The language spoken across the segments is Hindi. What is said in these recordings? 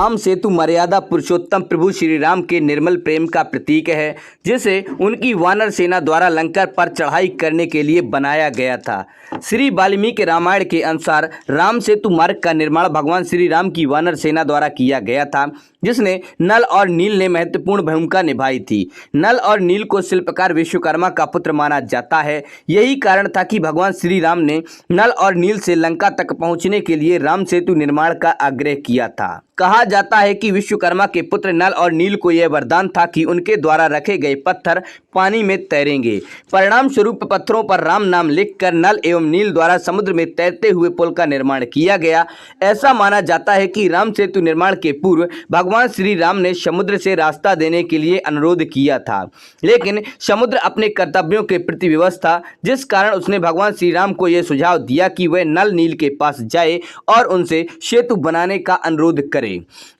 राम सेतु मर्यादा पुरुषोत्तम प्रभु श्री राम के निर्मल प्रेम का प्रतीक है, जिसे उनकी वानर सेना द्वारा लंका पर चढ़ाई करने के लिए बनाया गया था। श्री वाल्मीकि रामायण के अनुसार राम सेतु मार्ग का निर्माण भगवान श्री राम की वानर सेना द्वारा किया गया था, जिसने नल और नील ने महत्वपूर्ण भूमिका निभाई थी। नल और नील को शिल्पकार विश्वकर्मा का पुत्र माना जाता है। यही कारण था कि भगवान श्री राम ने नल और नील से लंका तक पहुंचने के लिए राम सेतु निर्माण का आग्रह किया था। कहा जाता है कि विश्वकर्मा के पुत्र नल और नील को यह वरदान था कि उनके द्वारा रखे गए पत्थर पानी में तैरेंगे। परिणाम स्वरूप पत्थरों पर राम नाम लिखकर नल एवं नील द्वारा समुद्र में तैरते हुए पुल का निर्माण किया गया। ऐसा माना जाता है कि राम सेतु निर्माण के पूर्व भगवान श्री राम ने समुद्र से रास्ता देने के लिए अनुरोध किया था, लेकिन समुद्र अपने कर्तव्यों के प्रति विवश था, जिस कारण उसने भगवान श्री राम को यह सुझाव दिया कि वह नल नील के पास जाए और उनसे सेतु बनाने का अनुरोध करे।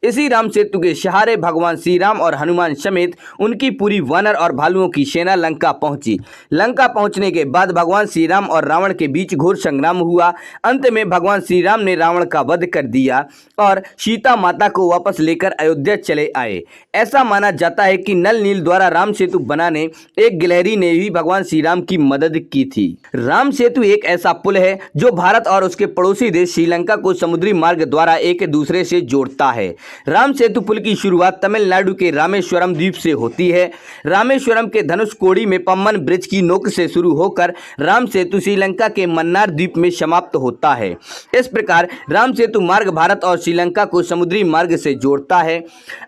इसी राम सेतु के सहारे भगवान श्री राम और हनुमान समेत उनकी पूरी वानर और भालुओं की सेना लंका पहुंची। लंका पहुंचने के बाद भगवान श्री राम और रावण के बीच घोर संग्राम हुआ। अंत में भगवान श्री राम ने रावण का वध कर दिया और सीता माता को वापस लेकर अयोध्या चले आए। ऐसा माना जाता है कि नल नील द्वारा राम सेतु बनाने एक गिलहरी ने भी भगवान श्री राम की मदद की थी। राम सेतु एक ऐसा पुल है जो भारत और उसके पड़ोसी देश श्रीलंका को समुद्री मार्ग द्वारा एक दूसरे से जोड़ता है। राम सेतु पुल की शुरुआत तमिलनाडु के रामेश्वरम द्वीप से होती है। रामेश्वरम के धनुषकोडी में पम्बन ब्रिज की नोक से शुरू होकर राम सेतु श्रीलंका के मन्नार द्वीप में समाप्त होता है। इस प्रकार राम सेतु मार्ग भारत और श्रीलंका को समुद्री मार्ग से जोड़ता है।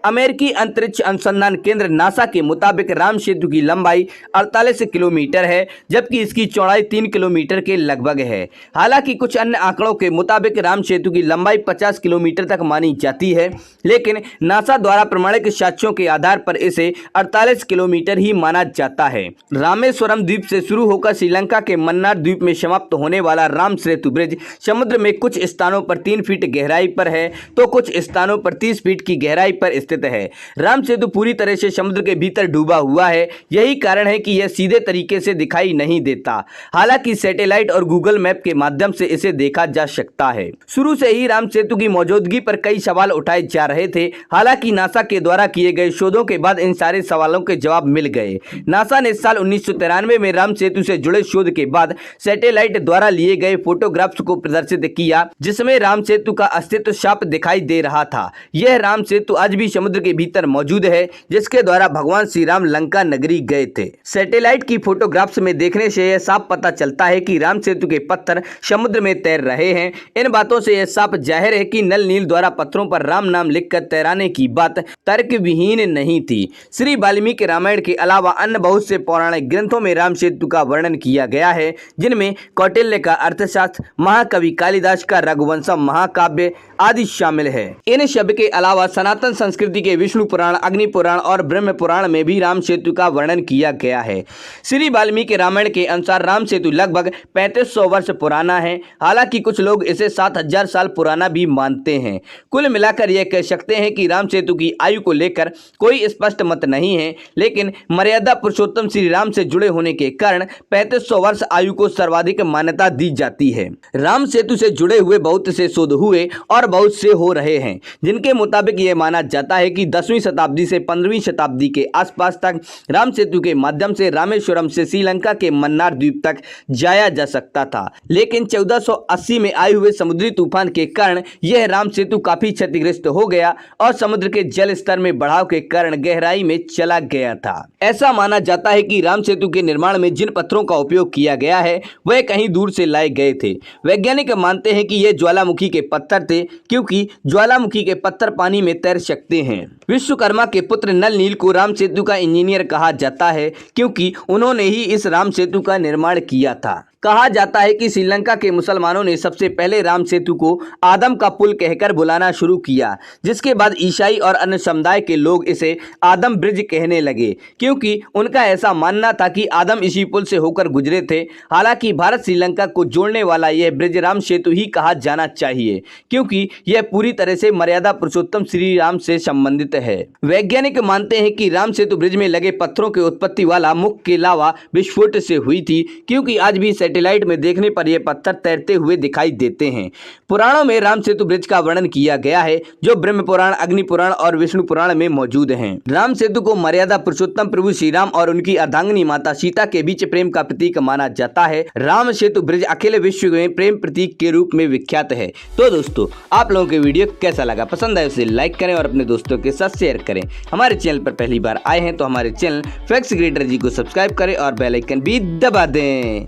अमेरिकी अंतरिक्ष अनुसंधान केंद्र नासा के मुताबिक राम सेतु की लंबाई 48 किलोमीटर है, जबकि इसकी चौड़ाई 3 किलोमीटर के लगभग है। हालांकि कुछ अन्य आंकड़ों के मुताबिक राम सेतु की लंबाई 50 किलोमीटर तक मानी जाती है, लेकिन नासा द्वारा प्रमाणिक साक्ष्यों के आधार पर इसे 48 किलोमीटर ही माना जाता है। रामेश्वरम द्वीप से शुरू होकर श्रीलंका के मन्नार द्वीप में समाप्त होने वाला राम सेतु ब्रिज समुद्र में कुछ स्थानों पर 3 फीट गहराई पर है, तो कुछ स्थानों पर 30 फीट की गहराई पर स्थित है। राम सेतु पूरी तरह से समुद्र के भीतर डूबा हुआ है। यही कारण है कि यह सीधे तरीके से दिखाई नहीं देता। हालांकि सैटेलाइट और गूगल मैप के माध्यम से इसे देखा जा सकता है। शुरू से ही राम सेतु की मौजूदगी पर कई सवाल उठाए जा रहे थे। हालांकि नासा के द्वारा किए गए शोधों के बाद इन सारे सवालों के जवाब मिल गए। नासा ने साल 1993 में राम सेतु से जुड़े शोध के बाद सैटेलाइट द्वारा लिए गए फोटोग्राफ्स को प्रदर्शित किया, जिसमें राम सेतु का अस्तित्व साफ दिखाई दे रहा था। यह राम सेतु आज भी समुद्र के भीतर मौजूद है, जिसके द्वारा भगवान श्री राम लंका नगरी गए थे। सैटेलाइट की फोटोग्राफ्स में देखने से यह साफ पता चलता है कि राम सेतु के पत्थर समुद्र में तैर रहे हैं। इन बातों से यह साफ जाहिर है कि नल नील द्वारा पत्थरों पर राम नाम लिखकर तैराने की बात तर्क विहीन नहीं थी। श्री वाल्मीकि रामायण के अलावा अन्य बहुत से पौराणिक ग्रंथों में राम सेतु का वर्णन किया गया है, जिनमें कौटिल्य का अर्थशास्त्र, महाकवि कालिदास का रघुवंशम महाकाव्य आदि शामिल है। इन सब के अलावा सनातन संस्कृति के विष्णु पुराण, अग्नि पुराण और ब्रह्म पुराण में भी राम सेतु का वर्णन किया गया है। श्री वाल्मीकि रामायण के अनुसार राम सेतु लगभग 3500 वर्ष पुराना है। हालांकि कुछ लोग इसे 7000 साल पुराना भी मानते हैं। कुल मिलाकर यह कह सकते हैं कि राम सेतु की आयु को लेकर कोई स्पष्ट मत नहीं है, लेकिन मर्यादा पुरुषोत्तम श्री राम से जुड़े होने के कारण 3500 वर्ष आयु को सर्वाधिक मान्यता दी जाती है। राम सेतु से जुड़े हुए बहुत से शोध हुए और बहुत से हो रहे हैं, जिनके मुताबिक यह माना जाता है कि 10वीं शताब्दी से 15वीं शताब्दी के आसपास तक राम सेतु के माध्यम से रामेश्वरम से श्रीलंका के मन्नार द्वीप तक जाया जा सकता था, लेकिन 1480 में आए हुए समुद्री तूफान के कारण यह राम सेतु काफी क्षतिग्रस्त हो गया और समुद्र के जल स्तर में बढ़ाव के कारण गहराई में चला गया था। ऐसा माना जाता है कि राम सेतु के निर्माण में जिन पत्थरों का उपयोग किया गया है वह कहीं दूर से लाए गए थे। वैज्ञानिक मानते हैं कि यह ज्वालामुखी के पत्थर थे, क्योंकि ज्वालामुखी के पत्थर पानी में तैर सकते हैं। विश्वकर्मा के पुत्र नल नील को राम सेतु का इंजीनियर कहा जाता है, क्योंकि उन्होंने ही इस राम सेतु का निर्माण किया था। कहा जाता है कि श्रीलंका के मुसलमानों ने सबसे पहले राम सेतु को आदम का पुल कहकर बुलाना शुरू किया, जिसके बाद ईसाई और अन्य समुदाय के लोग इसे आदम ब्रिज कहने लगे, क्योंकि उनका ऐसा मानना था कि आदम इसी पुल से होकर गुजरे थे। हालांकि भारत श्रीलंका को जोड़ने वाला यह ब्रिज राम सेतु ही कहा जाना चाहिए, क्योंकि यह पूरी तरह से मर्यादा पुरुषोत्तम श्री राम से संबंधित है। वैज्ञानिक मानते हैं कि राम सेतु ब्रिज में लगे पत्थरों की उत्पत्ति वाला मुख्य लावा विस्फोट से हुई थी, क्योंकि आज भी सैटेलाइट में देखने पर यह पत्थर तैरते हुए दिखाई देते हैं। पुराणों में राम सेतु ब्रिज का वर्णन किया गया है, जो ब्रह्म पुराण, अग्नि पुराण और विष्णु पुराण में मौजूद हैं। राम सेतु को मर्यादा पुरुषोत्तम प्रभु श्री राम और उनकी अर्धांगिनी माता सीता के बीच प्रेम का प्रतीक माना जाता है। राम सेतु ब्रिज अखिल विश्व में प्रेम प्रतीक के रूप में विख्यात है। तो दोस्तों, आप लोगों के वीडियो कैसा लगा? पसंद आए उसे लाइक करें और अपने दोस्तों के साथ शेयर करें। हमारे चैनल पर पहली बार आए हैं तो हमारे चैनल फैक्ट्स क्रिएटर जी को सब्सक्राइब करें और बेल आइकन भी दबा दें।